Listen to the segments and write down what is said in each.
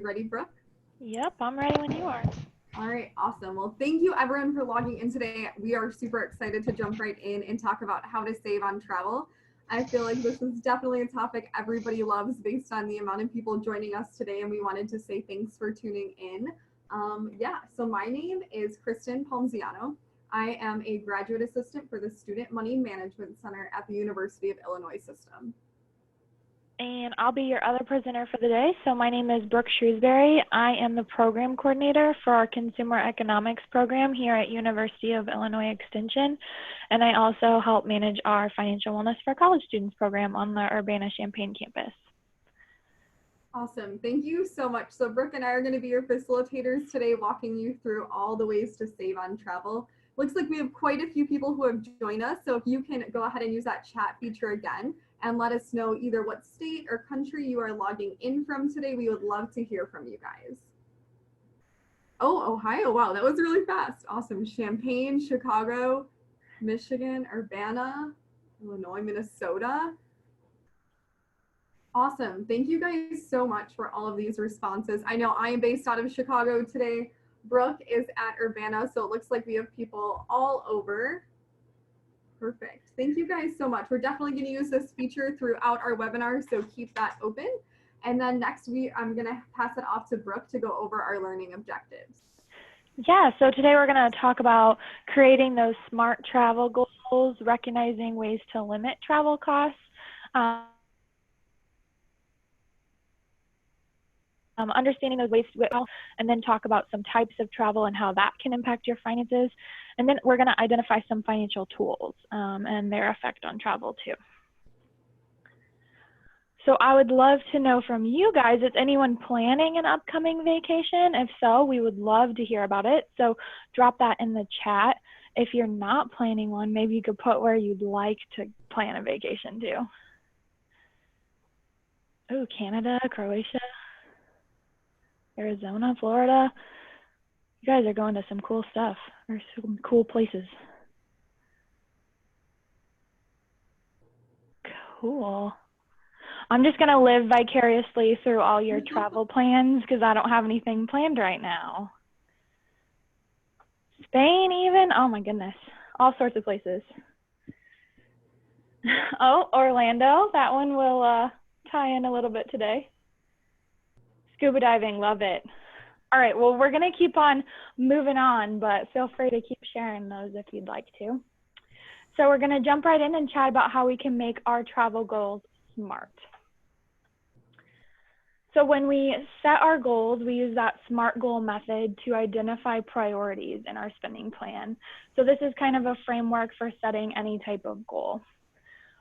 you ready, Brooke? Yep, I'm ready when you are. All right, awesome. Well, thank you everyone for logging in today. We are super excited to jump right in and talk about how to save on travel. I feel like this is definitely a topic everybody loves based on the amount of people joining us today, and we wanted to say thanks for tuning in. So my name is Kristen Palmziano. I am a graduate assistant for the Student Money Management Center at the University of Illinois System. And I'll be your other presenter for the day. So my name is Brooke Shrewsbury. I am the program coordinator for our consumer economics program here at University of Illinois Extension. And I also help manage our financial wellness for college students program on the Urbana-Champaign campus. Awesome. Thank you so much. So Brooke and I are going to be your facilitators today, walking you through all the ways to save on travel. Looks like we have quite a few people who have joined us. So if you can go ahead and use that chat feature again and let us know either what state or country you are logging in from today, we would love to hear from you guys. Oh, Ohio. Wow, that was really fast. Awesome. Champaign, Chicago, Michigan, Urbana, Illinois, Minnesota. Awesome. Thank you guys so much for all of these responses. I know I am based out of Chicago today. Brooke is at Urbana, so it looks like we have people all over. Perfect. Thank you guys so much. We're definitely going to use this feature throughout our webinar, so keep that open. And then next week, I'm going to pass it off to Brooke to go over our learning objectives. Yeah, so today we're going to talk about creating those SMART travel goals, recognizing ways to limit travel costs, understanding those ways to go, and then talk about some types of travel and how that can impact your finances. And then we're going to identify some financial tools and their effect on travel too. So I would love to know from you guys, is anyone planning an upcoming vacation? If so, we would love to hear about it. So drop that in the chat. If you're not planning one, maybe you could put where you'd like to plan a vacation to. Oh, Canada, Croatia, Arizona, Florida. You guys are going to some cool stuff, or some cool places. Cool. I'm just going to live vicariously through all your travel plans because I don't have anything planned right now. Spain even? Oh my goodness. All sorts of places. Oh, Orlando. That one will tie in a little bit today. Scuba diving. Love it. All right. Well, we're going to keep on moving on, but feel free to keep sharing those if you'd like to. So we're going to jump right in and chat about how we can make our travel goals SMART. So when we set our goals, we use that SMART goal method to identify priorities in our spending plan. So this is kind of a framework for setting any type of goal.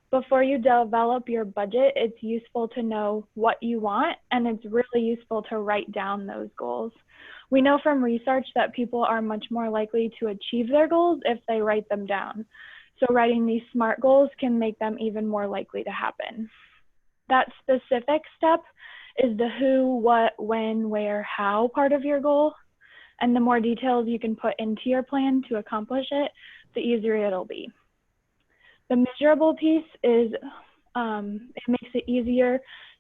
Before you develop your budget, it's useful to know what you want, and it's really useful to write down those goals. We know from research that people are much more likely to achieve their goals if they write them down. So writing these SMART goals can make them even more likely to happen. That specific step is the who, what, when, where, how part of your goal. And the more details you can put into your plan to accomplish it, the easier it'll be. The measurable piece is, it makes it easier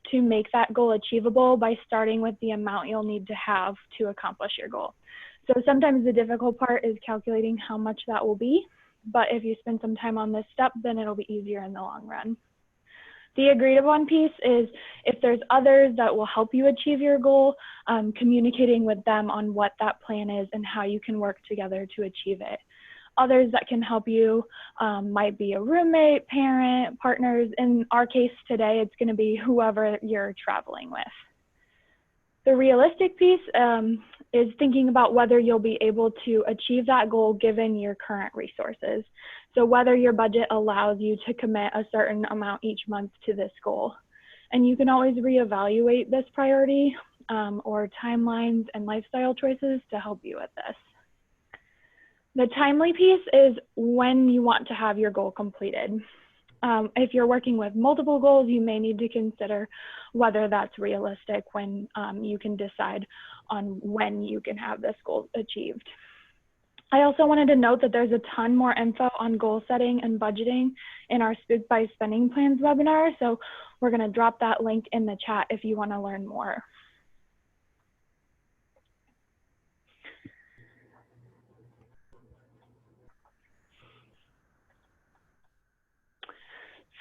to make that goal achievable by starting with the amount you'll need to have to accomplish your goal. So sometimes the difficult part is calculating how much that will be, but if you spend some time on this step, then it'll be easier in the long run. The agreed upon piece is if there's others that will help you achieve your goal, communicating with them on what that plan is and how you can work together to achieve it. Others that can help you might be a roommate, parent, partners. In our case today, it's going to be whoever you're traveling with. The realistic piece is thinking about whether you'll be able to achieve that goal given your current resources. So whether your budget allows you to commit a certain amount each month to this goal. And you can always reevaluate this priority or timelines and lifestyle choices to help you with this. The timely piece is when you want to have your goal completed. If you're working with multiple goals, you may need to consider whether that's realistic when you can decide on when you can have this goal achieved. I also wanted to note that there's a ton more info on goal setting and budgeting in our Spooked by Spending Plans webinar, so we're going to drop that link in the chat if you want to learn more.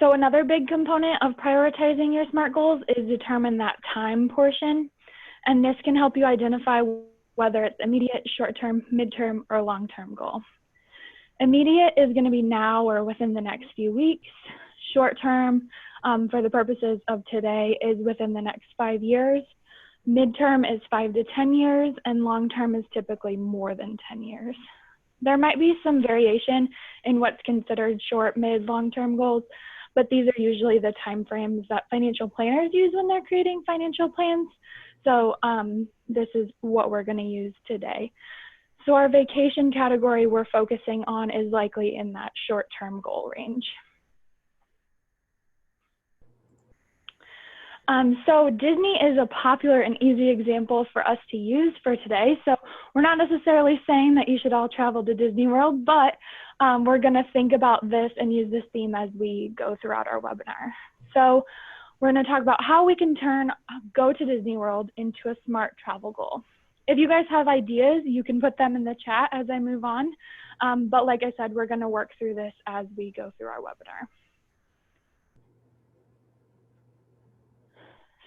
So another big component of prioritizing your SMART goals is determine that time portion. And this can help you identify whether it's immediate, short-term, midterm, or long-term goal. Immediate is going to be now or within the next few weeks. Short-term, for the purposes of today, is within the next 5 years. Midterm is 5 to 10 years, and long-term is typically more than 10 years. There might be some variation in what's considered short, mid, long-term goals, but these are usually the timeframes that financial planners use when they're creating financial plans. So this is what we're going to use today. So our vacation category we're focusing on is likely in that short-term goal range. So Disney is a popular and easy example for us to use for today. So we're not necessarily saying that you should all travel to Disney World, but we're going to think about this and use this theme as we go throughout our webinar. So we're going to talk about how we can turn go to Disney World into a SMART travel goal. If you guys have ideas, you can put them in the chat as I move on. But like I said, we're going to work through this as we go through our webinar.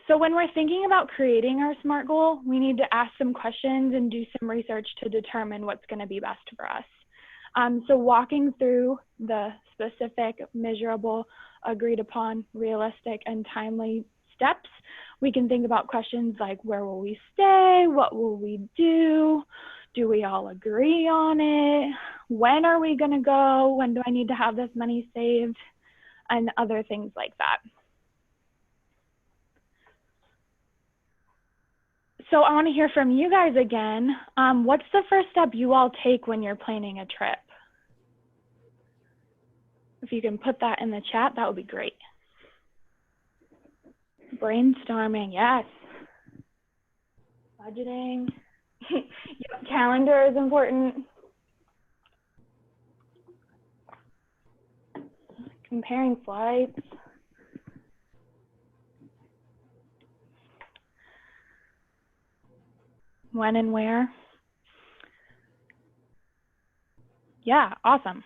So when we're thinking about creating our SMART goal, we need to ask some questions and do some research to determine what's going to be best for us. So walking through the specific, measurable, agreed upon, realistic, and timely steps, we can think about questions like, where will we stay? What will we do? Do we all agree on it? When are we going to go? When do I need to have this money saved? And other things like that. So I want to hear from you guys again. What's the first step you all take when you're planning a trip? If you can put that in the chat, that would be great. Brainstorming, yes. Budgeting. Yep, calendar is important. Comparing flights. When and where. Yeah, awesome.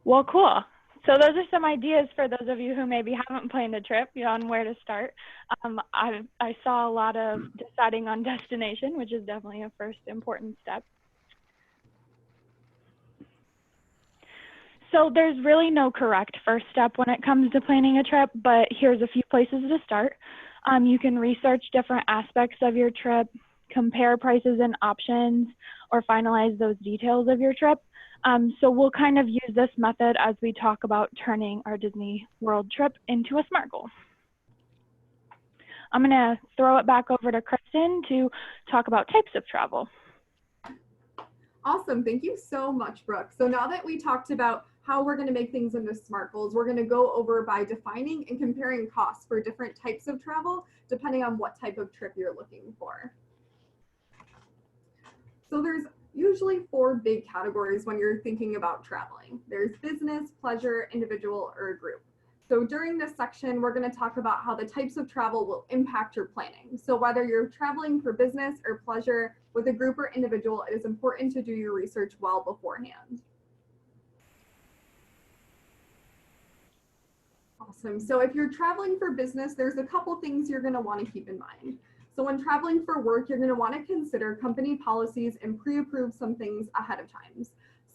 Well, cool. So those are some ideas for those of you who maybe haven't planned a trip, on where to start. I saw a lot of deciding on destination, which is definitely a first important step. So there's really no correct first step when it comes to planning a trip, but here's a few places to start. You can research different aspects of your trip, compare prices and options, or finalize those details of your trip. So we'll kind of use this method as we talk about turning our Disney World trip into a SMART goal. I'm gonna throw it back over to Kristen to talk about types of travel. Awesome, thank you so much, Brooke. So now that we talked about how we're gonna make things into SMART goals, we're gonna go over by defining and comparing costs for different types of travel, depending on what type of trip you're looking for. So there's usually 4 big categories when you're thinking about traveling. There's business, pleasure, individual, or group. So during this section, we're going to talk about how the types of travel will impact your planning. So whether you're traveling for business or pleasure with a group or individual, it is important to do your research well beforehand. Awesome. So if you're traveling for business, there's a couple things you're going to want to keep in mind. So when traveling for work, you're going to want to consider company policies and pre-approve some things ahead of time.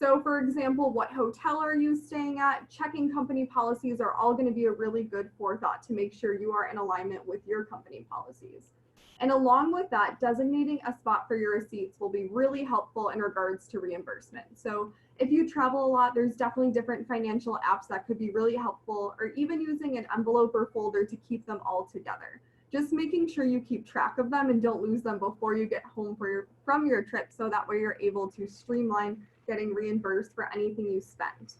So for example, what hotel are you staying at? Checking company policies are all going to be a really good forethought to make sure you are in alignment with your company policies. And along with that, designating a spot for your receipts will be really helpful in regards to reimbursement. So if you travel a lot, there's definitely different financial apps that could be really helpful, or even using an envelope or folder to keep them all together. Just making sure you keep track of them and don't lose them before you get home from your trip, so that way you're able to streamline getting reimbursed for anything you spent.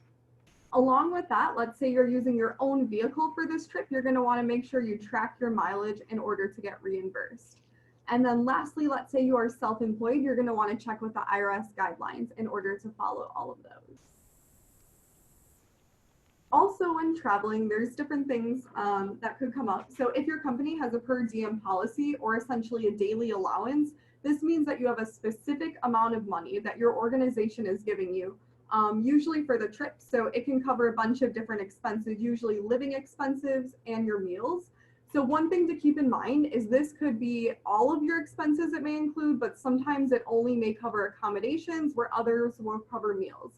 Along with that, let's say you're using your own vehicle for this trip, you're going to want to make sure you track your mileage in order to get reimbursed. And then lastly, let's say you are self-employed, you're going to want to check with the IRS guidelines in order to follow all of those. Also, when traveling, there's different things that could come up. So if your company has a per diem policy, or essentially a daily allowance, this means that you have a specific amount of money that your organization is giving you usually for the trip. So it can cover a bunch of different expenses, usually living expenses and your meals. So one thing to keep in mind is this could be all of your expenses it may include, but sometimes it only may cover accommodations where others will cover meals.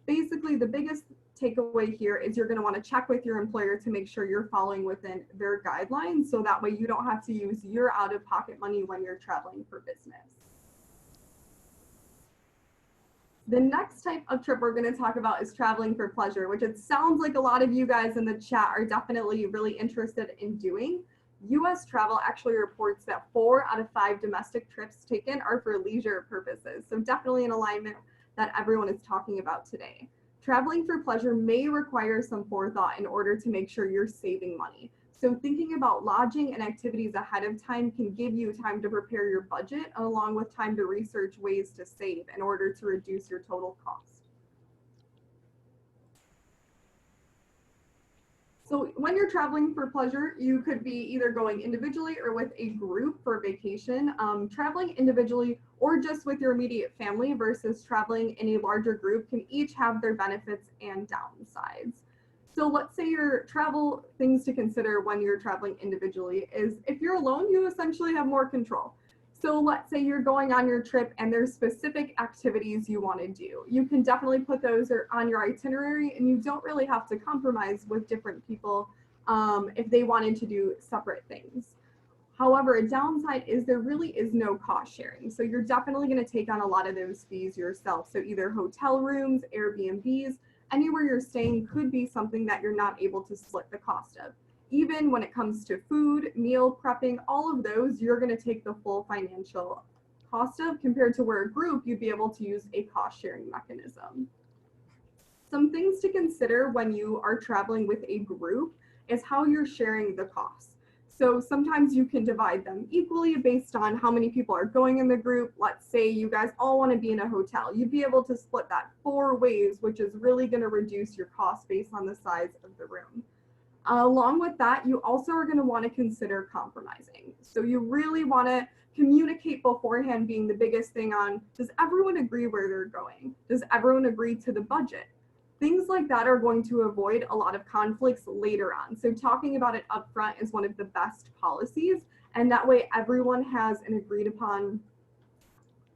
Basically, the biggest takeaway here is you're going to want to check with your employer to make sure you're following within their guidelines, so that way you don't have to use your out-of-pocket money when you're traveling for business. The next type of trip we're going to talk about is traveling for pleasure, which it sounds like a lot of you guys in the chat are definitely really interested in doing. US Travel actually reports that 4 out of 5 domestic trips taken are for leisure purposes. So definitely in alignment that everyone is talking about today. Traveling for pleasure may require some forethought in order to make sure you're saving money. So thinking about lodging and activities ahead of time can give you time to prepare your budget, along with time to research ways to save in order to reduce your total cost. So when you're traveling for pleasure, you could be either going individually or with a group for vacation. Traveling individually or just with your immediate family versus traveling in a larger group can each have their benefits and downsides. So let's say your travel things to consider when you're traveling individually is if you're alone, you essentially have more control. So let's say you're going on your trip and there's specific activities you want to do. You can definitely put those on your itinerary, and you don't really have to compromise with different people if they wanted to do separate things. However, a downside is there really is no cost sharing. So you're definitely going to take on a lot of those fees yourself. So either hotel rooms, Airbnbs, anywhere you're staying could be something that you're not able to split the cost of. Even when it comes to food, meal prepping, all of those, you're going to take the full financial cost of, compared to where a group, you'd be able to use a cost sharing mechanism. Some things to consider when you are traveling with a group is how you're sharing the costs. So sometimes you can divide them equally based on how many people are going in the group. Let's say you guys all want to be in a hotel. You'd be able to split that 4 ways, which is really going to reduce your cost based on the size of the room. Along with that, you also are going to want to consider compromising. So you really want to communicate beforehand, being the biggest thing on, does everyone agree where they're going? Does everyone agree to the budget? Things like that are going to avoid a lot of conflicts later on. So talking about it upfront is one of the best policies, and that way everyone has an agreed upon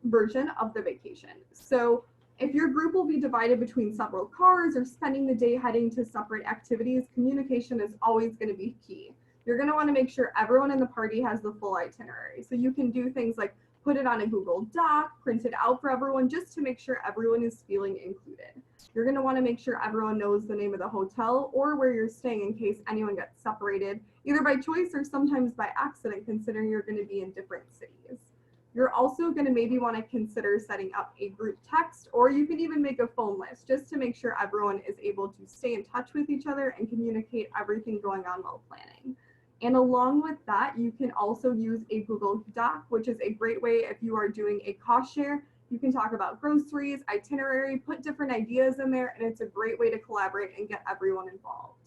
version of the vacation. So if your group will be divided between several cars or spending the day heading to separate activities, communication is always going to be key. You're going to want to make sure everyone in the party has the full itinerary. So you can do things like put it on a Google Doc, print it out for everyone, just to make sure everyone is feeling included. You're going to want to make sure everyone knows the name of the hotel or where you're staying in case anyone gets separated, either by choice or sometimes by accident, considering you're going to be in different cities. You're also going to maybe want to consider setting up a group text, or you can even make a phone list just to make sure everyone is able to stay in touch with each other and communicate everything going on while planning. And along with that, you can also use a Google Doc, which is a great way if you are doing a cost share. You can talk about groceries, itinerary, put different ideas in there, and it's a great way to collaborate and get everyone involved.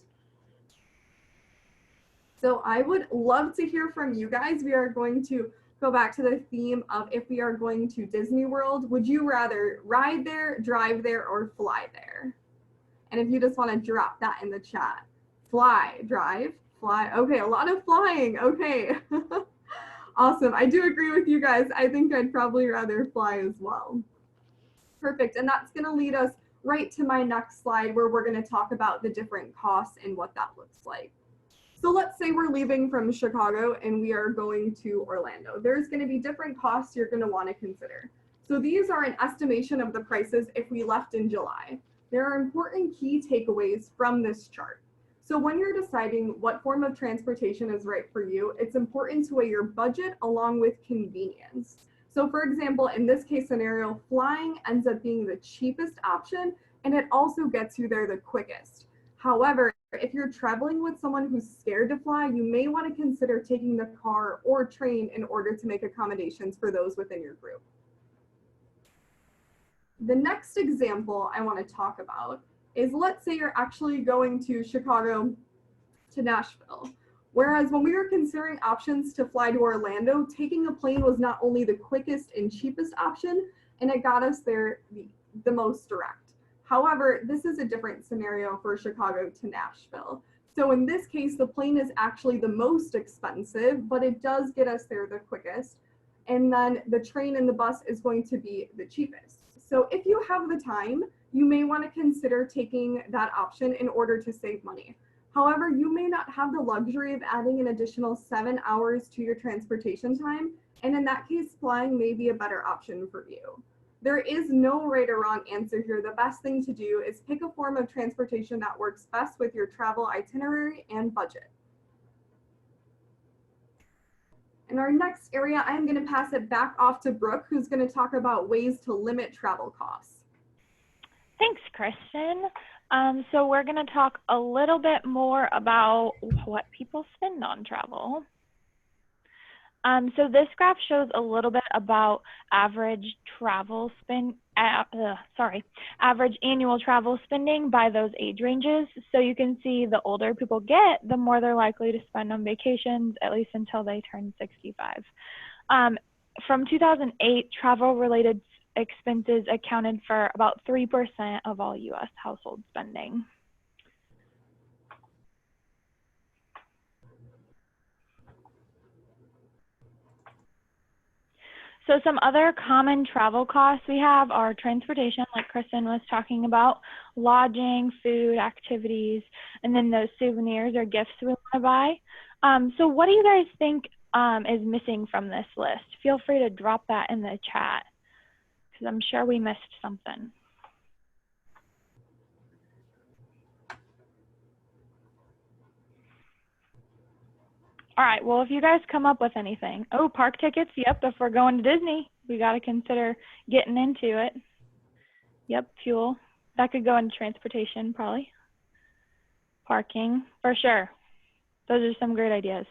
So I would love to hear from you guys. We are going to go back to the theme of, if we are going to Disney World, would you rather ride there, drive there, or fly there? And if you just want to drop that in the chat. Fly, drive, fly. Okay, a lot of flying. Okay. Awesome. I do agree with you guys. I think I'd probably rather fly as well. Perfect. And that's going to lead us right to my next slide, where we're going to talk about the different costs and what that looks like. So let's say we're leaving from Chicago and we are going to Orlando. There's going to be different costs you're going to want to consider. So these are an estimation of the prices if we left in July. There are important key takeaways from this chart. So when you're deciding what form of transportation is right for you, it's important to weigh your budget along with convenience. So for example, in this case scenario, flying ends up being the cheapest option, and it also gets you there the quickest. However, if you're traveling with someone who's scared to fly, you may want to consider taking the car or train in order to make accommodations for those within your group. The next example I want to talk about is, let's say you're actually going to Chicago to Nashville. Whereas when we were considering options to fly to Orlando, taking a plane was not only the quickest and cheapest option, and it got us there the most direct. However, this is a different scenario for Chicago to Nashville. So in this case, the plane is actually the most expensive, but it does get us there the quickest. And then the train and the bus is going to be the cheapest. So if you have the time, you may want to consider taking that option in order to save money. However, you may not have the luxury of adding an additional 7 hours to your transportation time, and in that case, flying may be a better option for you. There is no right or wrong answer here. The best thing to do is pick a form of transportation that works best with your travel itinerary and budget. In our next area, I'm going to pass it back off to Brooke, who's going to talk about ways to limit travel costs. Thanks, Kristen. So we're going to talk a little bit more about what people spend on travel. So this graph shows a little bit about average annual travel spending by those age ranges. So you can see the older people get, the more they're likely to spend on vacations, at least until they turn 65. From 2008, travel-related expenses accounted for about 3% of all U.S. household spending. So some other common travel costs we have are transportation, like Kristen was talking about, lodging, food, activities, and then those souvenirs or gifts we want to buy. So what do you guys think is missing from this list? Feel free to drop that in the chat, because I'm sure we missed something. All right, well, if you guys come up with anything. Oh, park tickets, yep, if we're going to Disney, we got to consider getting into it. Yep, fuel. That could go into transportation, probably. Parking, for sure. Those are some great ideas.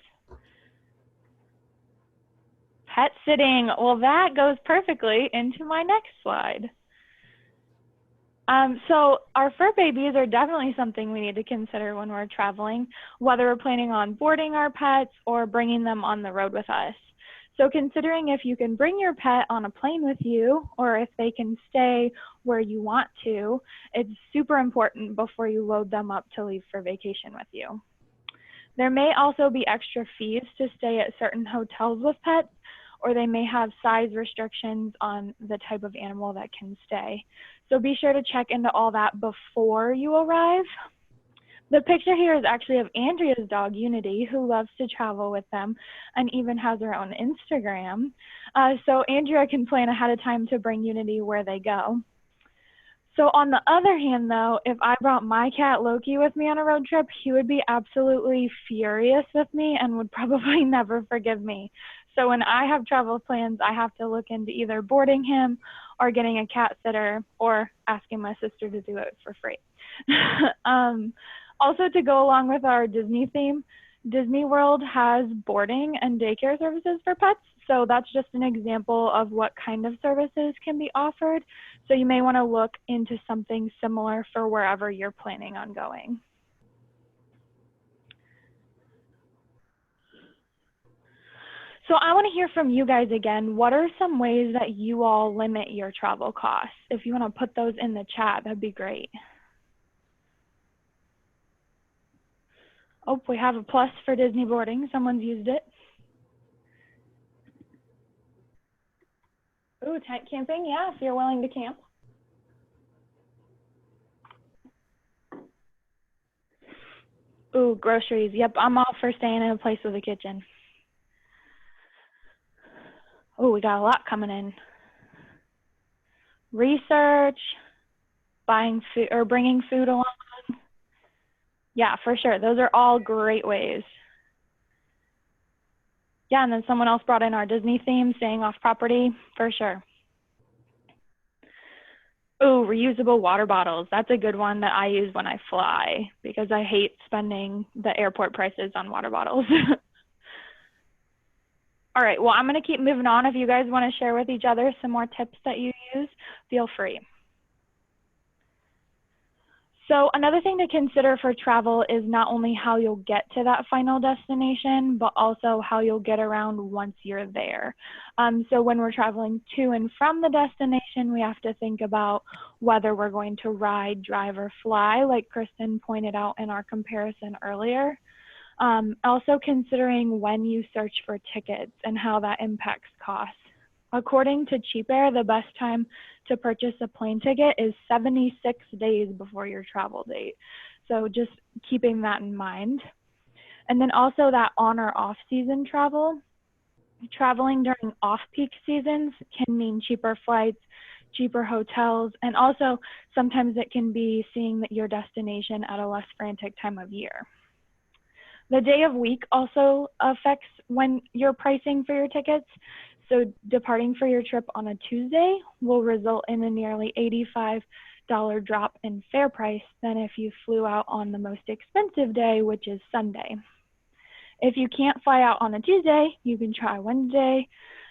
Pet sitting, well, that goes perfectly into my next slide. So our fur babies are definitely something we need to consider when we're traveling, whether we're planning on boarding our pets or bringing them on the road with us. So considering if you can bring your pet on a plane with you, or if they can stay where you want to, it's super important before you load them up to leave for vacation with you. There may also be extra fees to stay at certain hotels with pets, or they may have size restrictions on the type of animal that can stay. So be sure to check into all that before you arrive. The picture here is actually of Andrea's dog, Unity, who loves to travel with them and even has her own Instagram. So Andrea can plan ahead of time to bring Unity where they go. So on the other hand, though, if I brought my cat Loki with me on a road trip, he would be absolutely furious with me and would probably never forgive me. So when I have travel plans, I have to look into either boarding him or getting a cat sitter or asking my sister to do it for free. Also, to go along with our Disney theme, Disney World has boarding and daycare services for pets. So that's just an example of what kind of services can be offered. So you may want to look into something similar for wherever you're planning on going. So I want to hear from you guys again. What are some ways that you all limit your travel costs? If you want to put those in the chat, that'd be great. Oh, we have a plus for Disney boarding. Someone's used it. Ooh, tent camping, yeah, if you're willing to camp. Ooh, groceries. Yep, I'm all for staying in a place with a kitchen. Oh, we got a lot coming in. Research, buying food or bringing food along. Yeah, for sure. Those are all great ways. Yeah, and then someone else brought in our Disney theme, staying off property, for sure. Oh, reusable water bottles. That's a good one that I use when I fly because I hate spending the airport prices on water bottles. All right, well, I'm going to keep moving on. If you guys want to share with each other some more tips that you use, feel free. So another thing to consider for travel is not only how you'll get to that final destination, but also how you'll get around once you're there. So when we're traveling to and from the destination, we have to think about whether we're going to ride, drive, or fly, like Kristen pointed out in our comparison earlier. Also considering when you search for tickets and how that impacts costs. According to CheapAir, the best time to purchase a plane ticket is 76 days before your travel date. So just keeping that in mind. And then also that on or off season travel. Traveling during off-peak seasons can mean cheaper flights, cheaper hotels, and also sometimes it can be seeing that your destination at a less frantic time of year. The day of week also affects when you're pricing for your tickets. So departing for your trip on a Tuesday will result in a nearly $85 drop in fare price than if you flew out on the most expensive day, which is Sunday. If you can't fly out on a Tuesday, you can try Wednesday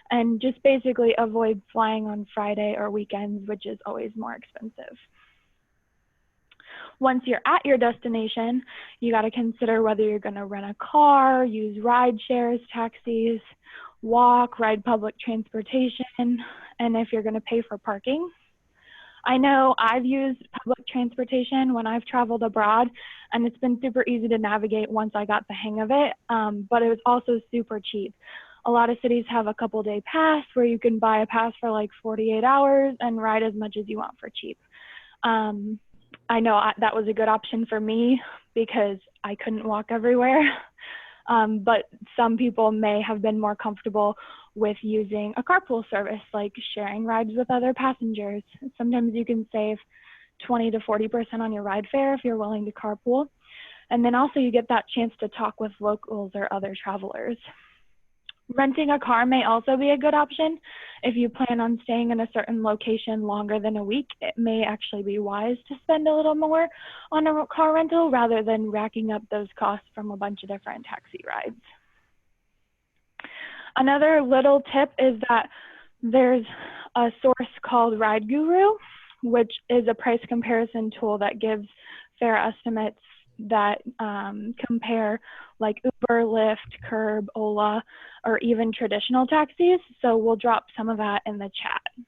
and just basically avoid flying on Friday or weekends, which is always more expensive. Once you're at your destination, you got to consider whether you're going to rent a car, use ride shares, taxis, walk, ride public transportation, and if you're going to pay for parking. I know I've used public transportation when I've traveled abroad, and it's been super easy to navigate once I got the hang of it, but it was also super cheap. A lot of cities have a couple-day pass where you can buy a pass for like 48 hours and ride as much as you want for cheap. I know that was a good option for me because I couldn't walk everywhere. But some people may have been more comfortable with using a carpool service, like sharing rides with other passengers. Sometimes you can save 20 to 40% on your ride fare if you're willing to carpool. And then also you get that chance to talk with locals or other travelers. Renting a car may also be a good option. If you plan on staying in a certain location longer than a week, it may actually be wise to spend a little more on a car rental rather than racking up those costs from a bunch of different taxi rides. Another little tip is that there's a source called Ride Guru, which is a price comparison tool that gives fare estimates that compare like Uber, Lyft, Curb, Ola, or even traditional taxis. So we'll drop some of that in the chat.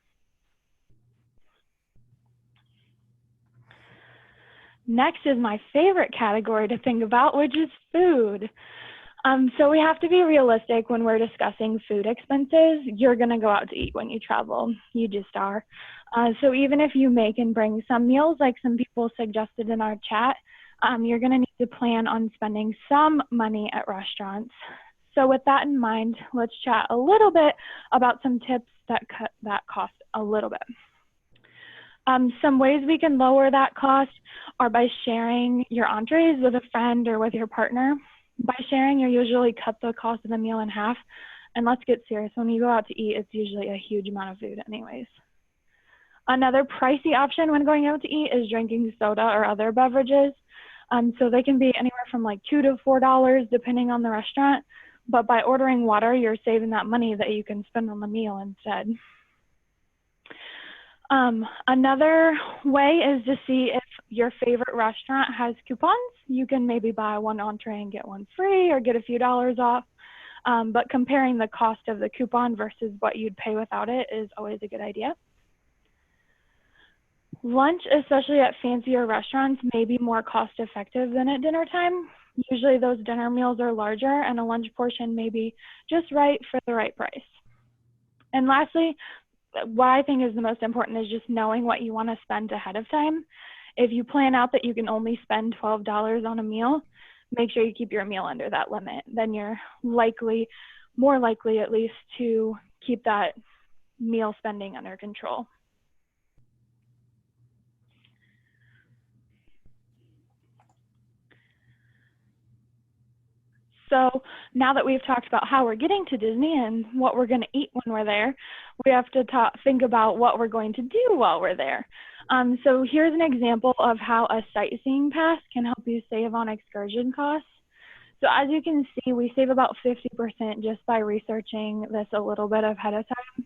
Next is my favorite category to think about, which is food. So we have to be realistic when we're discussing food expenses. You're gonna go out to eat when you travel, you just are. So even if you make and bring some meals, like some people suggested in our chat, you're gonna need to plan on spending some money at restaurants. So with that in mind, let's chat a little bit about some tips that cut that cost a little bit. Some ways we can lower that cost are by sharing your entrees with a friend or with your partner. By sharing, you usually cut the cost of the meal in half. And let's get serious, when you go out to eat, it's usually a huge amount of food anyways. Another pricey option when going out to eat is drinking soda or other beverages. So they can be anywhere from like $2 to $4 depending on the restaurant. But by ordering water, you're saving that money that you can spend on the meal instead. Another way is to see if your favorite restaurant has coupons. You can maybe buy one entree and get one free or get a few dollars off. But comparing the cost of the coupon versus what you'd pay without it is always a good idea. Lunch, especially at fancier restaurants, may be more cost effective than at dinner time. Usually those dinner meals are larger and a lunch portion may be just right for the right price. And lastly, what I think is the most important is just knowing what you want to spend ahead of time. If you plan out that you can only spend $12 on a meal, make sure you keep your meal under that limit. Then you're more likely at least, to keep that meal spending under control. So now that we've talked about how we're getting to Disney and what we're going to eat when we're there, we have to think about what we're going to do while we're there. So here's an example of how a sightseeing pass can help you save on excursion costs. So as you can see, we save about 50% just by researching this a little bit ahead of time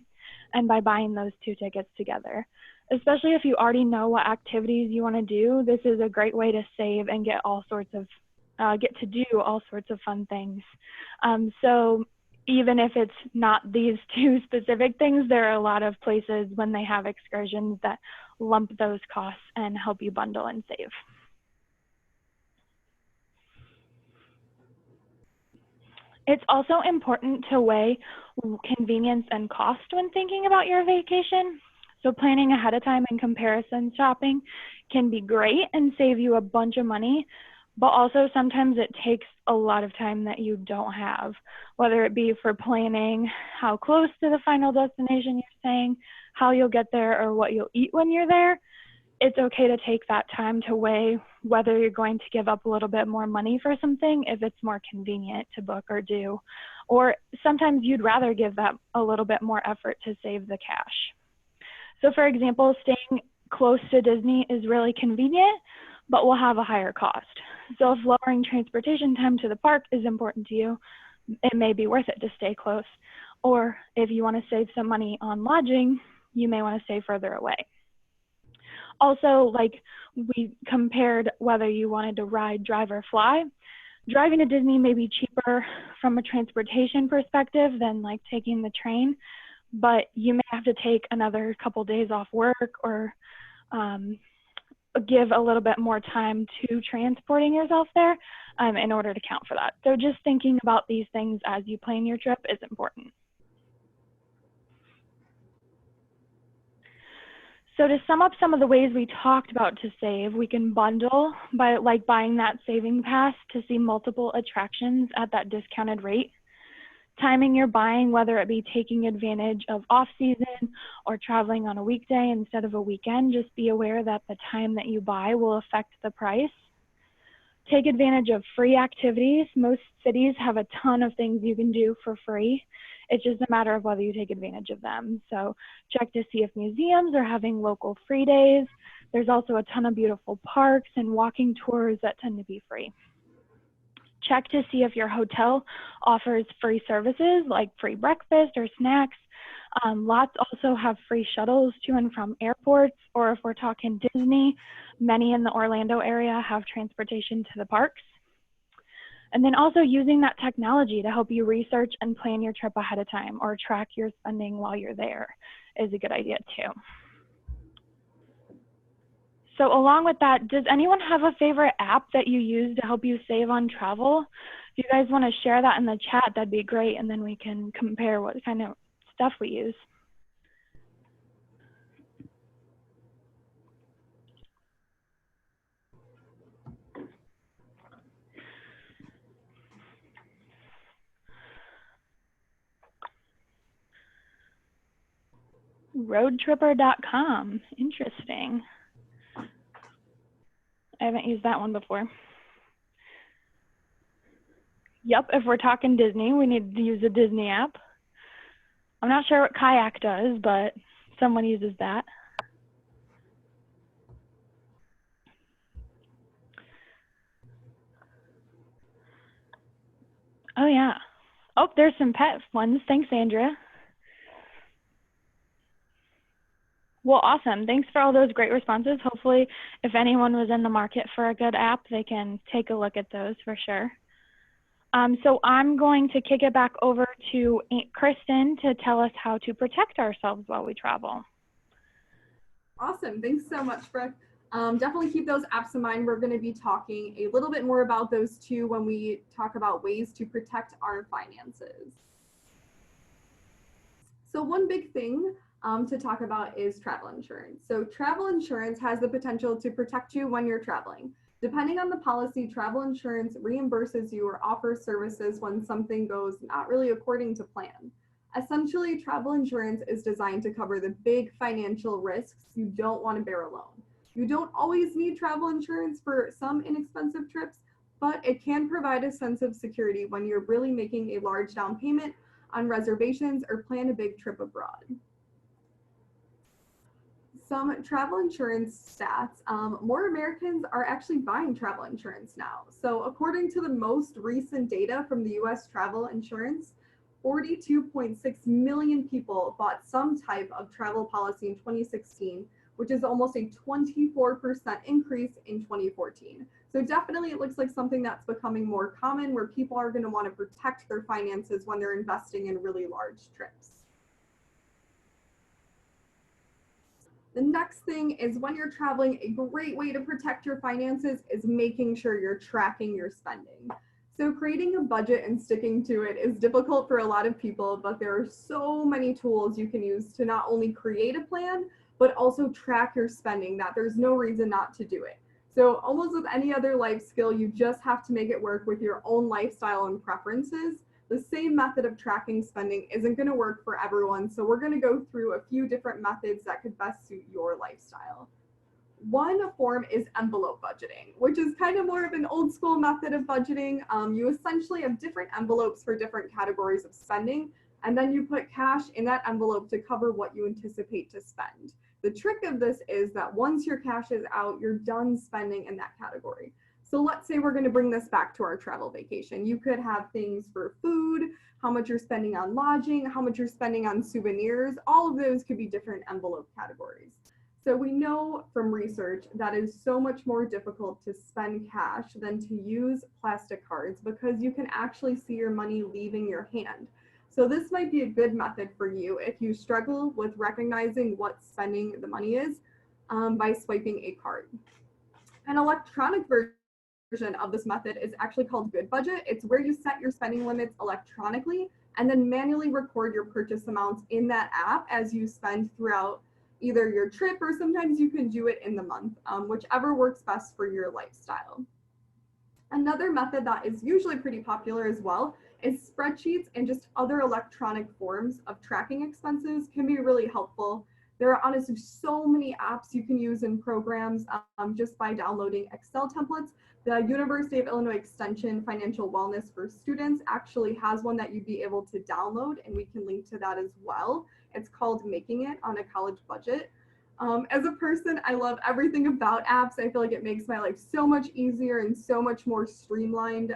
and by buying those two tickets together. Especially if you already know what activities you want to do, this is a great way to save and get to do all sorts of fun things. So even if it's not these two specific things, there are a lot of places when they have excursions that lump those costs and help you bundle and save. It's also important to weigh convenience and cost when thinking about your vacation. So planning ahead of time and comparison shopping can be great and save you a bunch of money, but also sometimes it takes a lot of time that you don't have, whether it be for planning how close to the final destination you're staying, how you'll get there, or what you'll eat when you're there. It's okay to take that time to weigh whether you're going to give up a little bit more money for something if it's more convenient to book or do, or sometimes you'd rather give that a little bit more effort to save the cash. So for example, staying close to Disney is really convenient, but will have a higher cost. So if lowering transportation time to the park is important to you, it may be worth it to stay close. Or if you want to save some money on lodging, you may want to stay further away. Also, like we compared whether you wanted to ride, drive, or fly. Driving to Disney may be cheaper from a transportation perspective than like taking the train, but you may have to take another couple days off work or give a little bit more time to transporting yourself there in order to count for that. So just thinking about these things as you plan your trip is important. So to sum up some of the ways we talked about to save, we can bundle by like buying that saving pass to see multiple attractions at that discounted rate. Timing your buying, whether it be taking advantage of off-season or traveling on a weekday instead of a weekend, just be aware that the time that you buy will affect the price. Take advantage of free activities. Most cities have a ton of things you can do for free. It's just a matter of whether you take advantage of them. So check to see if museums are having local free days. There's also a ton of beautiful parks and walking tours that tend to be free. Check to see if your hotel offers free services like free breakfast or snacks. Lots also have free shuttles to and from airports, or if we're talking Disney, many in the Orlando area have transportation to the parks. And then also using that technology to help you research and plan your trip ahead of time or track your spending while you're there is a good idea too. So along with that, does anyone have a favorite app that you use to help you save on travel? If you guys want to share that in the chat, that'd be great. And then we can compare what kind of stuff we use. Roadtripper.com, interesting. I haven't used that one before. Yep, if we're talking Disney, we need to use a Disney app. I'm not sure what Kayak does, but someone uses that. Oh yeah. Oh, there's some pet ones. Thanks, Andrea. Well, awesome. Thanks for all those great responses. Hopefully, if anyone was in the market for a good app, they can take a look at those for sure. So I'm going to kick it back over to Aunt Kristen to tell us how to protect ourselves while we travel. Awesome. Thanks so much, Brooke. Definitely keep those apps in mind. We're going to be talking a little bit more about those too when we talk about ways to protect our finances. So one big thing to talk about is travel insurance. So travel insurance has the potential to protect you when you're traveling. Depending on the policy, travel insurance reimburses you or offers services when something goes not really according to plan. Essentially, travel insurance is designed to cover the big financial risks you don't want to bear alone. You don't always need travel insurance for some inexpensive trips, but it can provide a sense of security when you're really making a large down payment on reservations or plan a big trip abroad. Some travel insurance stats, more Americans are actually buying travel insurance now. So according to the most recent data from the US travel insurance, 42.6 million people bought some type of travel policy in 2016, which is almost a 24% increase in 2014. So definitely it looks like something that's becoming more common where people are going to want to protect their finances when they're investing in really large trips. The next thing is when you're traveling, a great way to protect your finances is making sure you're tracking your spending. So creating a budget and sticking to it is difficult for a lot of people, but there are so many tools you can use to not only create a plan, but also track your spending that there's no reason not to do it. So almost with any other life skill, you just have to make it work with your own lifestyle and preferences. The same method of tracking spending isn't going to work for everyone, so we're going to go through a few different methods that could best suit your lifestyle. One form is envelope budgeting, which is kind of more of an old school method of budgeting. You essentially have different envelopes for different categories of spending, and then you put cash in that envelope to cover what you anticipate to spend. The trick of this is that once your cash is out, you're done spending in that category. So let's say we're going to bring this back to our travel vacation. You could have things for food, how much you're spending on lodging, how much you're spending on souvenirs. All of those could be different envelope categories. So we know from research that it's so much more difficult to spend cash than to use plastic cards because you can actually see your money leaving your hand. So this might be a good method for you if you struggle with recognizing what spending the money is by swiping a card. An electronic version of this method is actually called Good Budget. It's where you set your spending limits electronically and then manually record your purchase amounts in that app as you spend throughout either your trip or sometimes you can do it in the month, whichever works best for your lifestyle. Another method that is usually pretty popular as well is spreadsheets and just other electronic forms of tracking expenses can be really helpful. There are honestly so many apps you can use in programs just by downloading Excel templates. The University of Illinois Extension Financial Wellness for Students actually has one that you'd be able to download, and we can link to that as well. It's called Making It on a College Budget. As a person, I love everything about apps. I feel like it makes my life so much easier and so much more streamlined.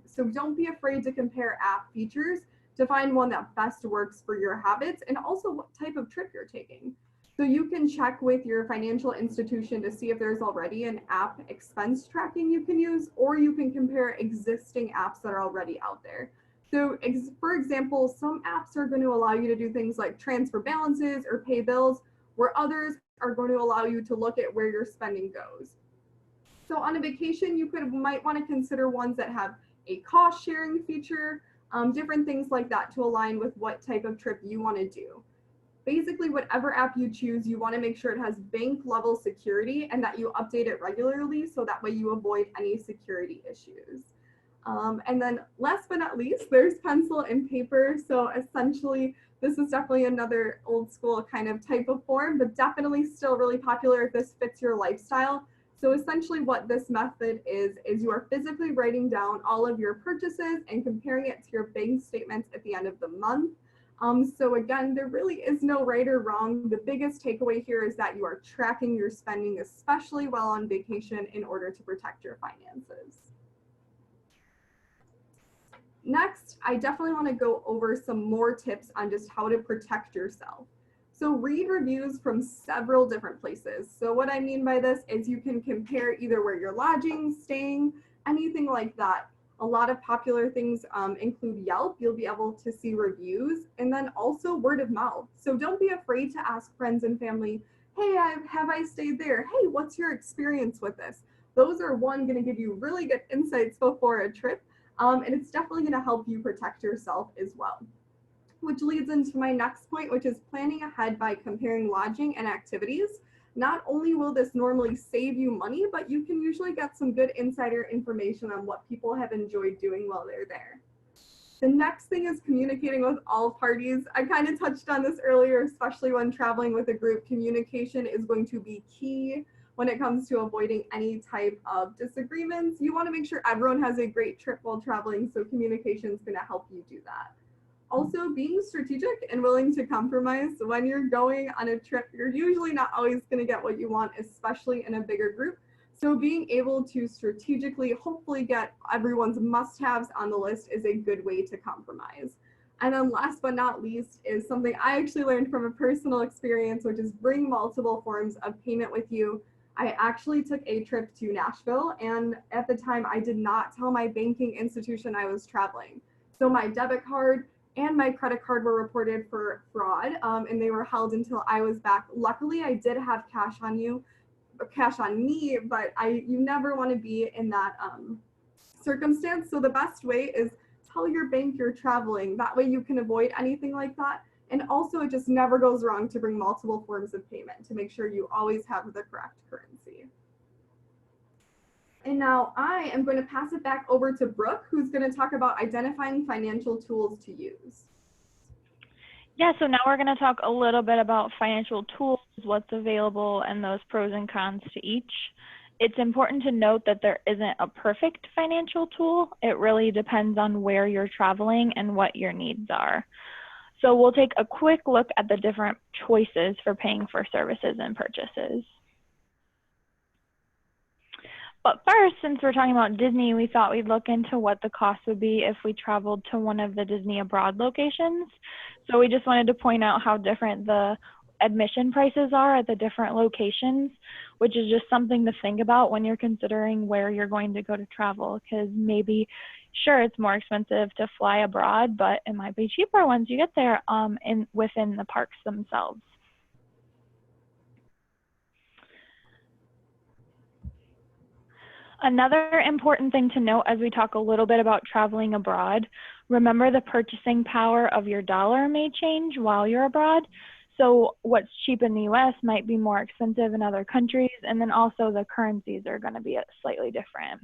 So don't be afraid to compare app features to find one that best works for your habits and also what type of trip you're taking. So you can check with your financial institution to see if there's already an app expense tracking you can use, or you can compare existing apps that are already out there. So for example, some apps are going to allow you to do things like transfer balances or pay bills, where others are going to allow you to look at where your spending goes. So on a vacation, you might want to consider ones that have a cost sharing feature, different things like that to align with what type of trip you want to do. Basically, whatever app you choose, you want to make sure it has bank level security and that you update it regularly so that way you avoid any security issues. And then last but not least, there's pencil and paper. So essentially, this is definitely another old school kind of type of form, but definitely still really popular if this fits your lifestyle. So essentially what this method is you are physically writing down all of your purchases and comparing it to your bank statements at the end of the month. So again, there really is no right or wrong. The biggest takeaway here is that you are tracking your spending, especially while on vacation, in order to protect your finances. Next, I definitely want to go over some more tips on just how to protect yourself. So read reviews from several different places. So what I mean by this is you can compare either where you're lodging, staying, anything like that. A lot of popular things include Yelp. You'll be able to see reviews, and then also word of mouth. So don't be afraid to ask friends and family, hey, have I stayed there? Hey, what's your experience with this? Those are going to give you really good insights before a trip. And it's definitely going to help you protect yourself as well. Which leads into my next point, which is planning ahead by comparing lodging and activities. Not only will this normally save you money, but you can usually get some good insider information on what people have enjoyed doing while they're there. The next thing is communicating with all parties. I kind of touched on this earlier, especially when traveling with a group. Communication is going to be key when it comes to avoiding any type of disagreements. You want to make sure everyone has a great trip while traveling, so communication is going to help you do that. Also, being strategic and willing to compromise. When you're going on a trip, you're usually not always going to get what you want, especially in a bigger group. So being able to strategically, hopefully get everyone's must-haves on the list is a good way to compromise. And then last but not least is something I actually learned from a personal experience, which is bring multiple forms of payment with you. I actually took a trip to Nashville, and at the time I did not tell my banking institution I was traveling. So my debit card and my credit card were reported for fraud, and they were held until I was back. Luckily, I did have cash on me, but you never want to be in that circumstance. So the best way is tell your bank you're traveling. That way you can avoid anything like that. And also, it just never goes wrong to bring multiple forms of payment to make sure you always have the correct currency. And now I am going to pass it back over to Brooke, who's going to talk about identifying financial tools to use. Yeah, so now we're going to talk a little bit about financial tools, what's available, and those pros and cons to each. It's important to note that there isn't a perfect financial tool. It really depends on where you're traveling and what your needs are. So we'll take a quick look at the different choices for paying for services and purchases. But first, since we're talking about Disney, we thought we'd look into what the cost would be if we traveled to one of the Disney Abroad locations. So we just wanted to point out how different the admission prices are at the different locations, which is just something to think about when you're considering where you're going to go to travel, because maybe, sure, it's more expensive to fly abroad, but it might be cheaper once you get there within the parks themselves. Another important thing to note as we talk a little bit about traveling abroad, remember the purchasing power of your dollar may change while you're abroad. So what's cheap in the US might be more expensive in other countries, and then also the currencies are going to be slightly different.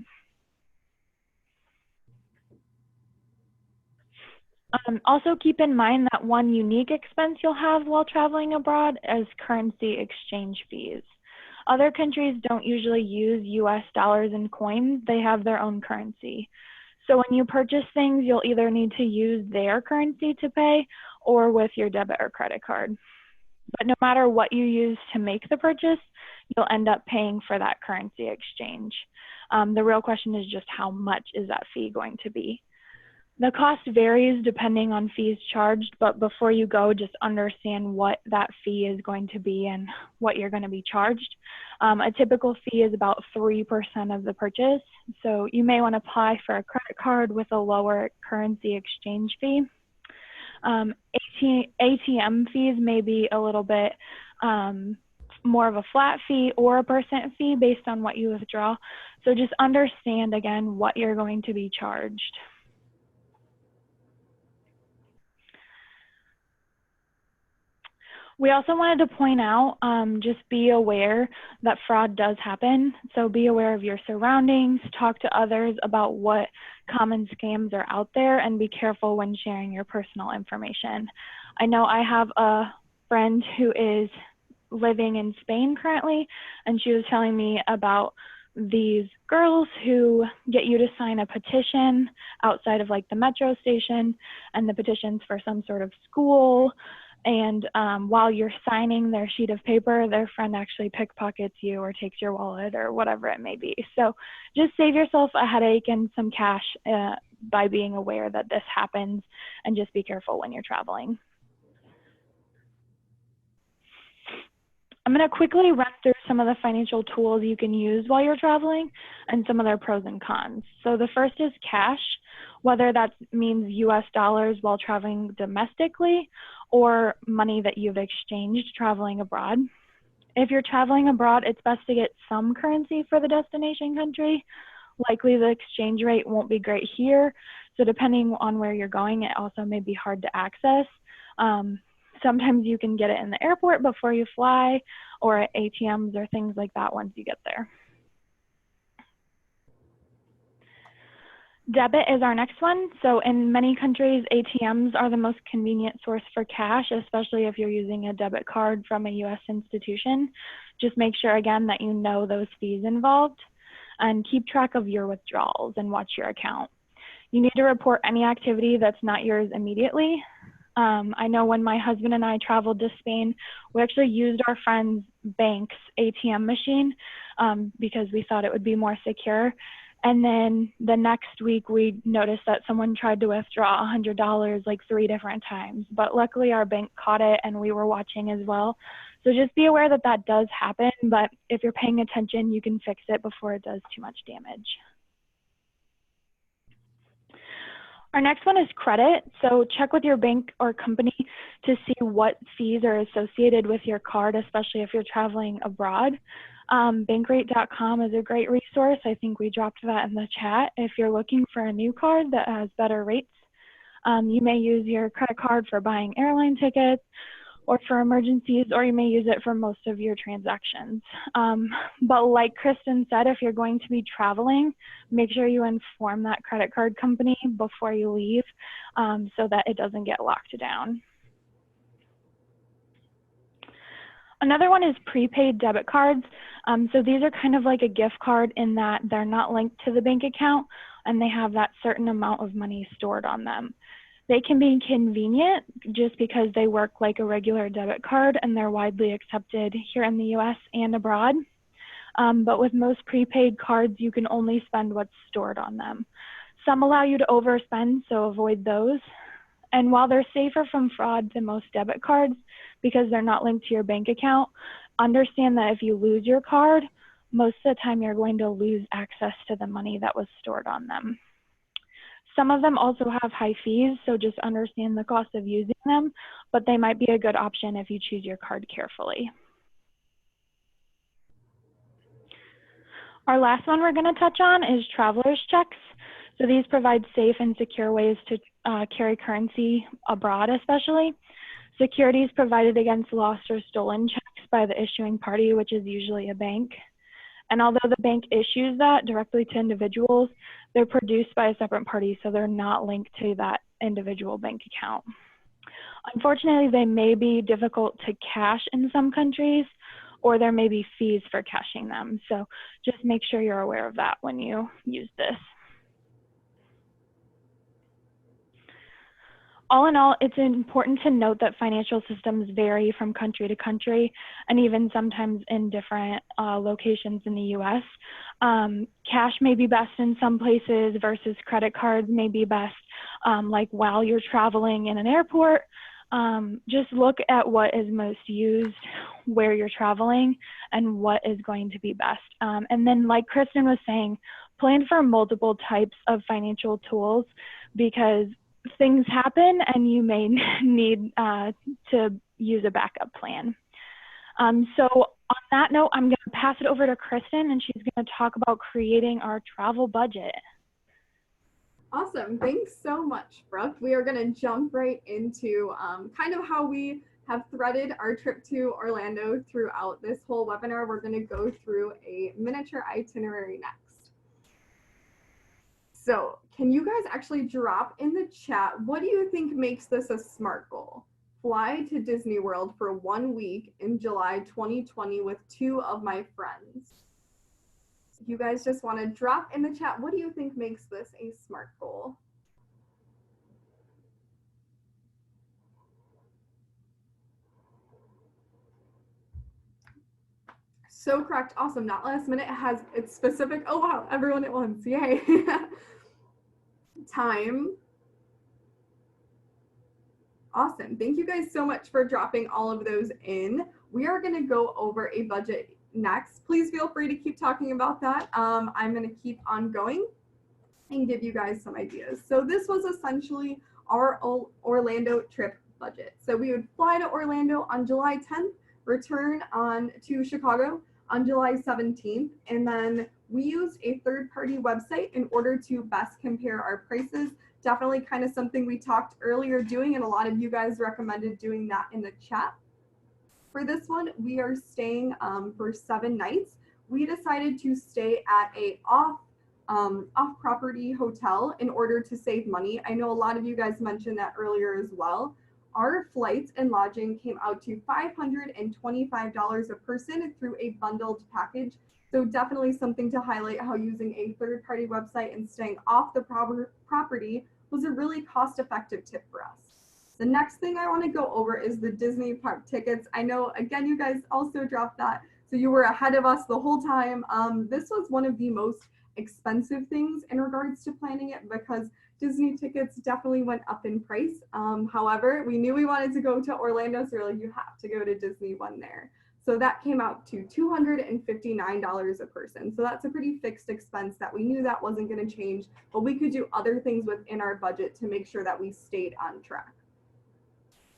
Also keep in mind that one unique expense you'll have while traveling abroad is currency exchange fees. Other countries don't usually use US dollars and coins, they have their own currency. So when you purchase things, you'll either need to use their currency to pay or with your debit or credit card. But no matter what you use to make the purchase, you'll end up paying for that currency exchange. The real question is just how much is that fee going to be? The cost varies depending on fees charged, but before you go, just understand what that fee is going to be and what you're going to be charged. A typical fee is about 3% of the purchase, so you may want to apply for a credit card with a lower currency exchange fee. ATM fees may be a little bit more of a flat fee or a percent fee based on what you withdraw. So just understand, again, what you're going to be charged. We also wanted to point out, just be aware that fraud does happen. So be aware of your surroundings, talk to others about what common scams are out there, and be careful when sharing your personal information. I know I have a friend who is living in Spain currently, and she was telling me about these girls who get you to sign a petition outside of like the metro station, and the petition's for some sort of school. And while you're signing their sheet of paper, their friend actually pickpockets you or takes your wallet or whatever it may be. So just save yourself a headache and some cash by being aware that this happens, and just be careful when you're traveling. I'm going to quickly run through some of the financial tools you can use while you're traveling and some of their pros and cons. So the first is cash, whether that means US dollars while traveling domestically or money that you've exchanged traveling abroad. If you're traveling abroad, it's best to get some currency for the destination country. Likely the exchange rate won't be great here, so depending on where you're going, it also may be hard to access. Sometimes you can get it in the airport before you fly, or at ATMs or things like that once you get there. Debit is our next one. So in many countries, ATMs are the most convenient source for cash, especially if you're using a debit card from a US institution. Just make sure, again, that you know those fees involved, and keep track of your withdrawals and watch your account. You need to report any activity that's not yours immediately. I know when my husband and I traveled to Spain, we actually used our friend's bank's ATM machine because we thought it would be more secure. And then the next week, we noticed that someone tried to withdraw $100 like 3 different times. But luckily, our bank caught it and we were watching as well. So just be aware that that does happen. But if you're paying attention, you can fix it before it does too much damage. Our next one is credit. So check with your bank or company to see what fees are associated with your card, especially if you're traveling abroad. Bankrate.com is a great resource. I think we dropped that in the chat. If you're looking for a new card that has better rates, you may use your credit card for buying airline tickets or for emergencies, or you may use it for most of your transactions. But like Kristen said, if you're going to be traveling, make sure you inform that credit card company before you leave so that it doesn't get locked down. Another one is prepaid debit cards. So these are kind of like a gift card in that they're not linked to the bank account and they have that certain amount of money stored on them. They can be convenient just because they work like a regular debit card and they're widely accepted here in the US and abroad. But with most prepaid cards, you can only spend what's stored on them. Some allow you to overspend, so avoid those. And while they're safer from fraud than most debit cards because they're not linked to your bank account, understand that if you lose your card, most of the time you're going to lose access to the money that was stored on them. Some of them also have high fees, so just understand the cost of using them, but they might be a good option if you choose your card carefully. Our last one we're going to touch on is traveler's checks. So these provide safe and secure ways to carry currency abroad, especially. Security is provided against lost or stolen checks by the issuing party, which is usually a bank. And although the bank issues that directly to individuals, they're produced by a separate party, so they're not linked to that individual bank account. Unfortunately, they may be difficult to cash in some countries, or there may be fees for cashing them. So just make sure you're aware of that when you use this. All in all, it's important to note that financial systems vary from country to country and even sometimes in different locations in the US. Cash may be best in some places versus credit cards may be best like while you're traveling in an airport. Just look at what is most used where you're traveling and what is going to be best. And then like Kristen was saying, plan for multiple types of financial tools because things happen and you may need to use a backup plan. So on that note, I'm going to pass it over to Kristen and she's going to talk about creating our travel budget. Awesome. Thanks so much, Brooke. We are going to jump right into kind of how we have threaded our trip to Orlando throughout this whole webinar. We're going to go through a miniature itinerary next. So can you guys actually drop in the chat, what do you think makes this a SMART goal? Fly to Disney World for 1 week in July 2020 with 2 of my friends. If you guys just want to drop in the chat, what do you think makes this a SMART goal? So correct. Awesome. Not last minute. It has its specific. Oh, wow. Everyone at once. Yay. Time. Awesome. Thank you guys so much for dropping all of those in. We are going to go over a budget next. Please feel free to keep talking about that. I'm going to keep on going and give you guys some ideas. So this was essentially our Orlando trip budget. So we would fly to Orlando on July 10th, return on to Chicago on July 17th, and then we used a third-party website in order to best compare our prices. Definitely kind of something we talked earlier doing, and a lot of you guys recommended doing that in the chat. For this one, we are staying for 7 nights. We decided to stay at a off-property hotel in order to save money. I know a lot of you guys mentioned that earlier as well. Our flights and lodging came out to $525 a person through a bundled package. So definitely something to highlight how using a third-party website and staying off the property was a really cost-effective tip for us. The next thing I want to go over is the Disney park tickets. I know, again, you guys also dropped that, so you were ahead of us the whole time. This was one of the most expensive things in regards to planning it, because Disney tickets definitely went up in price. However, we knew we wanted to go to Orlando, so we're like, you have to go to Disney one there. So that came out to $259 a person. So that's a pretty fixed expense that we knew that wasn't going to change, but we could do other things within our budget to make sure that we stayed on track.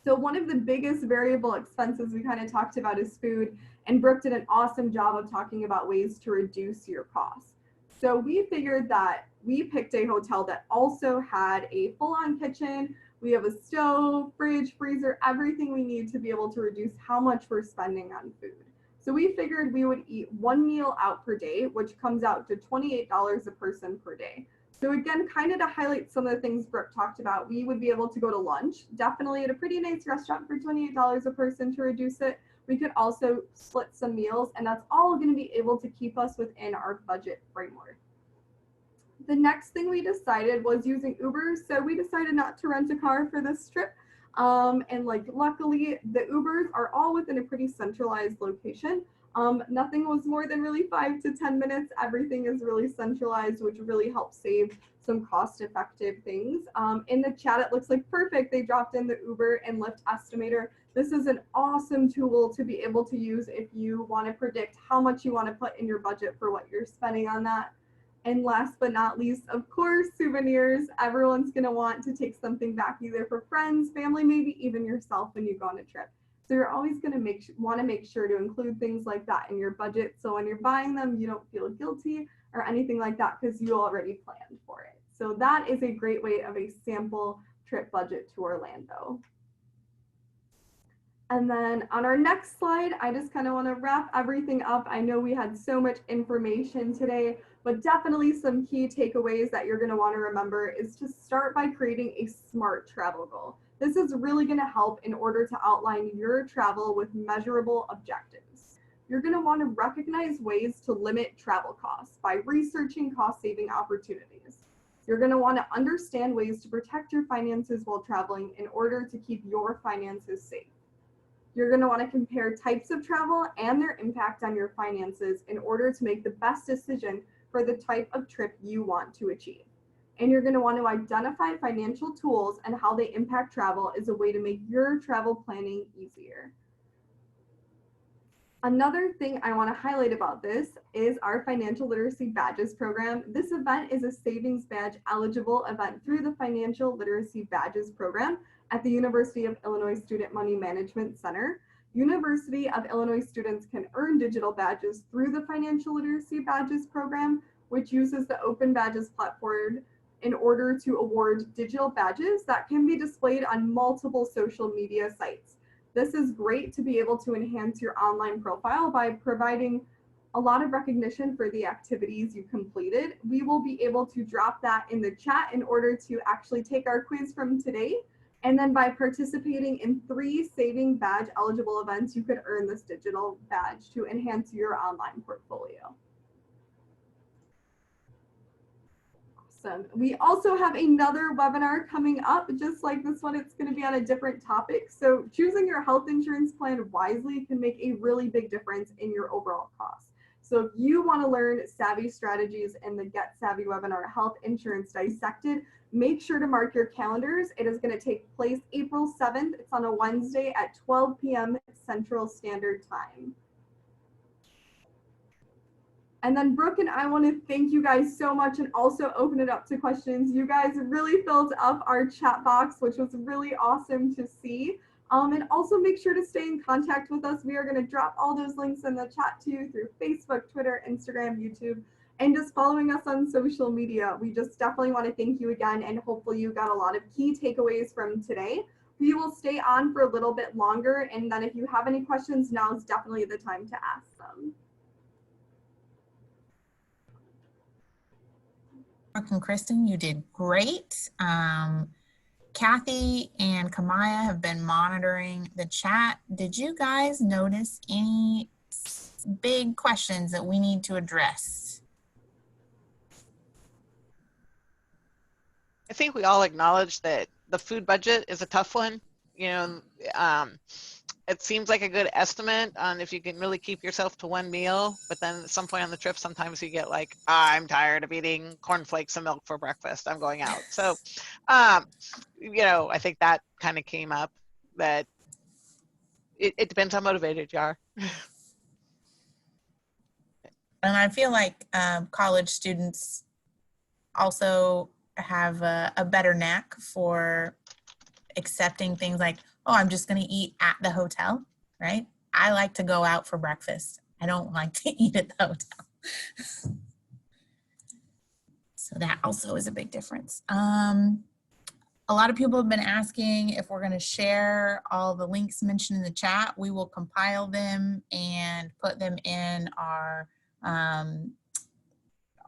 So one of the biggest variable expenses we kind of talked about is food, and Brooke did an awesome job of talking about ways to reduce your costs. So we figured that we picked a hotel that also had a full-on kitchen. We have a stove, fridge, freezer, everything we need to be able to reduce how much we're spending on food. So we figured we would eat one meal out per day, which comes out to $28 a person per day. So again, kind of to highlight some of the things Brooke talked about, we would be able to go to lunch, definitely at a pretty nice restaurant for $28 a person to reduce it. We could also split some meals, and that's all going to be able to keep us within our budget framework. The next thing we decided was using Uber. So we decided not to rent a car for this trip. And like, luckily the Ubers are all within a pretty centralized location. Nothing was more than really 5 to 10 minutes. Everything is really centralized, which really helps save some cost-effective things. In the chat, it looks like perfect. They dropped in the Uber and Lyft estimator. This is an awesome tool to be able to use if you want to predict how much you want to put in your budget for what you're spending on that. And last but not least, of course, souvenirs. Everyone's going to want to take something back, either for friends, family, maybe even yourself when you go on a trip. So you're always going to want to make sure to include things like that in your budget. So when you're buying them, you don't feel guilty or anything like that because you already planned for it. So that is a great way of a sample trip budget to Orlando. And then on our next slide, I just kind of want to wrap everything up. I know we had so much information today, but definitely some key takeaways that you're going to want to remember is to start by creating a SMART travel goal. This is really going to help in order to outline your travel with measurable objectives. You're going to want to recognize ways to limit travel costs by researching cost-saving opportunities. You're going to want to understand ways to protect your finances while traveling in order to keep your finances safe. You're going to want to compare types of travel and their impact on your finances in order to make the best decision for the type of trip you want to achieve. And you're going to want to identify financial tools and how they impact travel as a way to make your travel planning easier. Another thing I want to highlight about this is our financial literacy badges program. This event is a savings badge eligible event through the financial literacy badges program at the University of Illinois Student Money Management Center. University of Illinois students can earn digital badges through the financial literacy badges program, which uses the Open Badges platform in order to award digital badges that can be displayed on multiple social media sites. This is great to be able to enhance your online profile by providing a lot of recognition for the activities you completed. We will be able to drop that in the chat in order to actually take our quiz from today. And then by participating in 3 saving badge eligible events, you could earn this digital badge to enhance your online portfolio. Awesome. We also have another webinar coming up, just like this one. It's going to be on a different topic. So choosing your health insurance plan wisely can make a really big difference in your overall cost. So if you want to learn savvy strategies in the Get Savvy webinar, Health Insurance Dissected, make sure to mark your calendars. It is going to take place April 7th. It's on a Wednesday at 12 p.m. Central Standard Time. And then Brooke and I want to thank you guys so much and also open it up to questions. You guys really filled up our chat box, which was really awesome to see. And also make sure to stay in contact with us. We are going to drop all those links in the chat too through Facebook, Twitter, Instagram, YouTube, and just following us on social media. We just definitely want to thank you again, and hopefully you got a lot of key takeaways from today. We will stay on for a little bit longer, and then if you have any questions, now is definitely the time to ask them. Brooke and Kristen, you did great. Kathy and Kamaya have been monitoring the chat. Did you guys notice any big questions that we need to address? I think we all acknowledge that the food budget is a tough one. You know, it seems like a good estimate on if you can really keep yourself to one meal, but then at some point on the trip, sometimes you get like, I'm tired of eating cornflakes and milk for breakfast. I'm going out. So, you know, I think that kind of came up, that it depends how motivated you are. And I feel like college students also have a better knack for accepting things like, oh, I'm just going to eat at the hotel, right? I like to go out for breakfast. I don't like to eat at the hotel. So that also is a big difference. A lot of people have been asking if we're going to share all the links mentioned in the chat. We will compile them and put them in our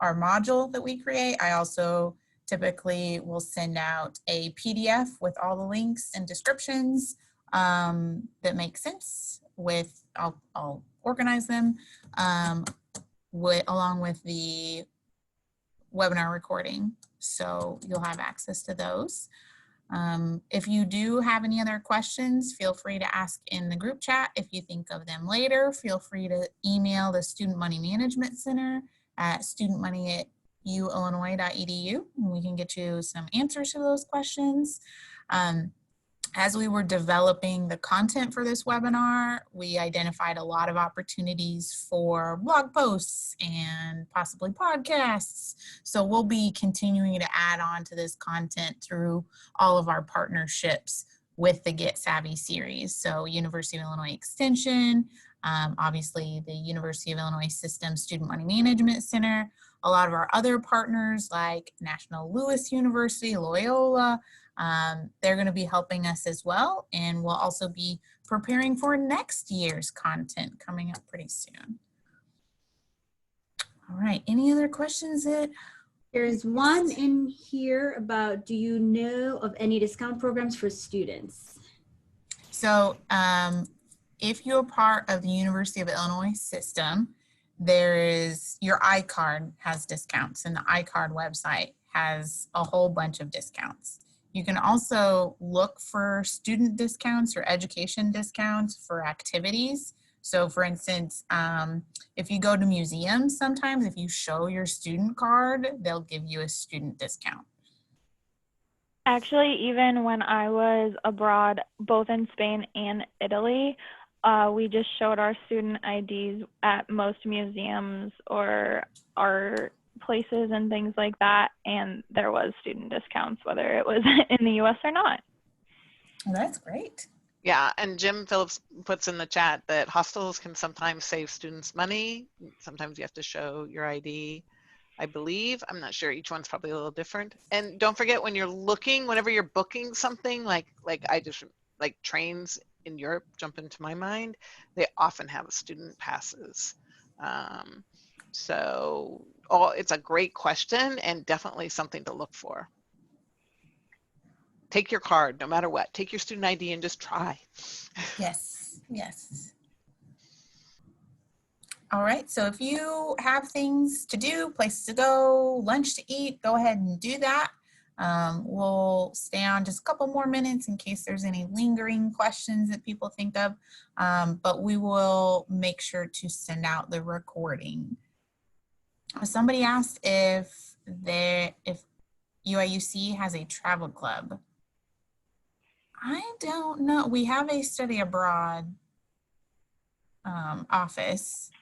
module that we create. I also typically will send out a PDF with all the links and descriptions that make sense. I'll organize them along with the webinar recording, so you'll have access to those. If you do have any other questions, feel free to ask in the group chat. If you think of them later, feel free to email the Student Money Management Center at studentmoney@uillinois.edu, and we can get you some answers to those questions. As we were developing the content for this webinar, we identified a lot of opportunities for blog posts and possibly podcasts. So we'll be continuing to add on to this content through all of our partnerships with the Get Savvy series. So University of Illinois Extension, obviously the University of Illinois System Student Money Management Center, a lot of our other partners like National Louis University, Loyola, they're going to be helping us as well, and we'll also be preparing for next year's content coming up pretty soon. All right, any other questions? There's one in here about, do you know of any discount programs for students? So if you're part of the University of Illinois system, there is your iCard has discounts, and the iCard website has a whole bunch of discounts. You can also look for student discounts or education discounts for activities. So for instance, if you go to museums, sometimes if you show your student card, they'll give you a student discount. Actually, even when I was abroad, both in Spain and Italy, we just showed our student IDs at most museums or art places and things like that, and there was student discounts, whether it was in the US or not. Well, that's great. Yeah, and Jim Phillips puts in the chat that hostels can sometimes save students money. Sometimes you have to show your ID, I believe. I'm not sure. Each one's probably a little different. And don't forget, when you're looking, whenever you're booking something, like trains in Europe jump into my mind, they often have student passes. So it's a great question and definitely something to look for. Take your card, no matter what. Take your student ID and just try. Yes, yes. All right, so if you have things to do, places to go, lunch to eat, go ahead and do that. We'll stay on just a couple more minutes in case there's any lingering questions that people think of, but we will make sure to send out the recording. Somebody asked if UIUC has a travel club. I don't know. We have a study abroad office.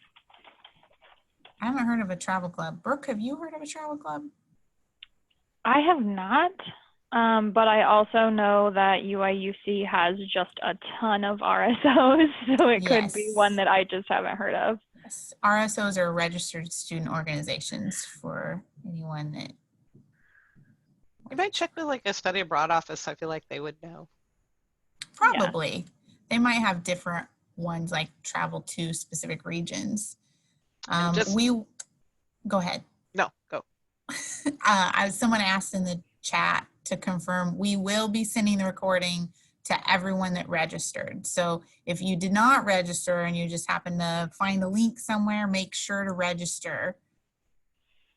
I haven't heard of a travel club. Brooke, have you heard of a travel club? I have not, but I also know that UIUC has just a ton of RSOs, so it could be one that I just haven't heard of. Yes, RSOs are registered student organizations for anyone that. You might check with like a study abroad office. I feel like they would know. Probably. Yeah. They might have different ones like travel to specific regions. Go ahead. No, go. Someone asked in the chat to confirm, we will be sending the recording to everyone that registered. So if you did not register and you just happen to find a link somewhere, make sure to register.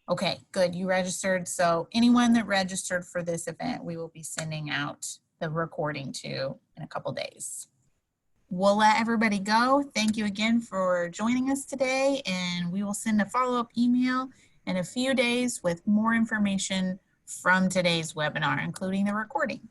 Okay, good, you registered. So anyone that registered for this event, we will be sending out the recording to in a couple days. we'll let everybody go. Thank you again for joining us today, and we will send a follow-up email in a few days with more information from today's webinar, including the recording.